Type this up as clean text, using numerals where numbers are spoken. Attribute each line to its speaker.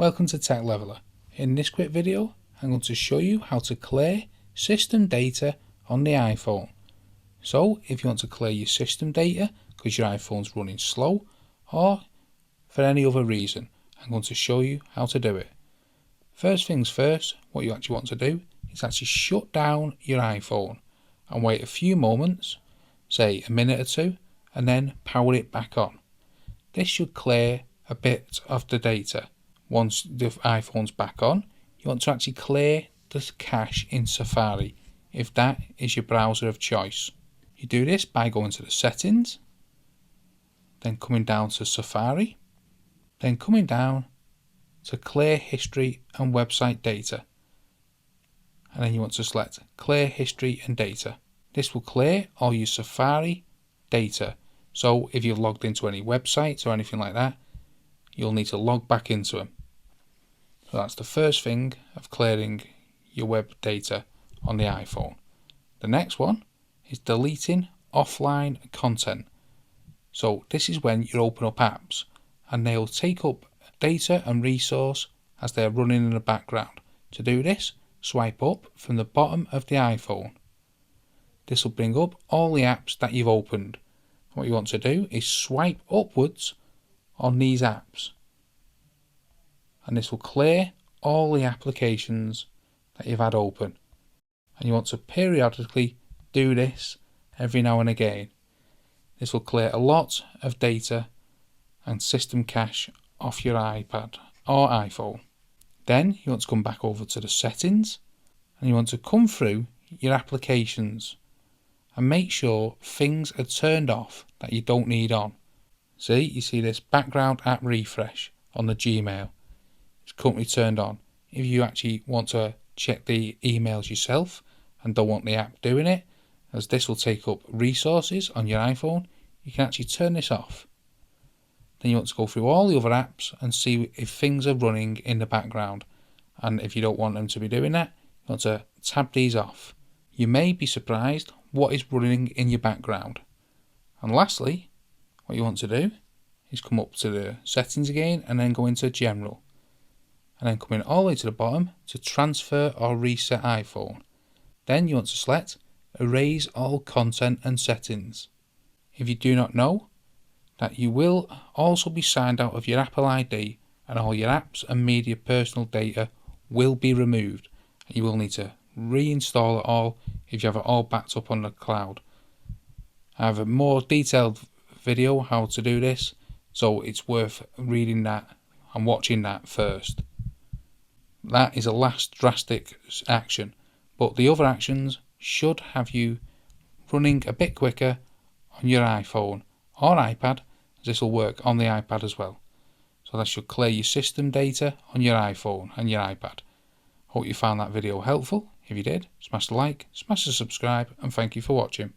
Speaker 1: Welcome to Tech Leveler. In this quick video, I'm going to show you how to clear system data on the iPhone. So if you want to clear your system data because your iPhone's running slow or for any other reason, I'm going to show you how to do it. First things first, what you actually want to do is actually shut down your iPhone and wait a few moments, say a minute or two, and then power it back on. This should clear a bit of the data. Once the iPhone's back on, you want to actually clear the cache in Safari, if that is your browser of choice. You do this by going to the settings, then coming down to Safari, then coming down to clear history and website data. And then you want to select clear history and data. This will clear all your Safari data. So if you've logged into any websites or anything like that, you'll need to log back into them. So that's the first thing of clearing your web data on the iPhone. The next one is deleting offline content. So this is when you open up apps and they'll take up data and resource as they're running in the background. To do this, swipe up from the bottom of the iPhone. This will bring up all the apps that you've opened. What you want to do is swipe upwards on these apps, and this will clear all the applications that you've had open. And you want to periodically do this every now and again. This will clear a lot of data and system cache off your iPad or iPhone. Then you want to come back over to the settings and you want to come through your applications and make sure things are turned off that you don't need on. See, you see this background app refresh on the Gmail. It's currently turned on. If you actually want to check the emails yourself and don't want the app doing it, as this will take up resources on your iPhone, you can actually turn this off. Then you want to go through all the other apps and see if things are running in the background. And if you don't want them to be doing that, you want to tab these off. You may be surprised what is running in your background. And lastly, what you want to do is come up to the settings again and then go into general. And then come in all the way to the bottom to transfer or reset iPhone. Then you want to select erase all content and settings. If you do not know that you will also be signed out of your Apple ID and all your apps and media personal data will be removed. And you will need to reinstall it all if you have it all backed up on the cloud. I have a more detailed video how to do this, so it's worth reading that and watching that first. That is a last drastic action, but the other actions should have you running a bit quicker on your iPhone or iPad, as this will work on the iPad as well. So that should clear your system data on your iPhone and your iPad. Hope you found that video helpful. If you did, smash the like, smash the subscribe, and thank you for watching.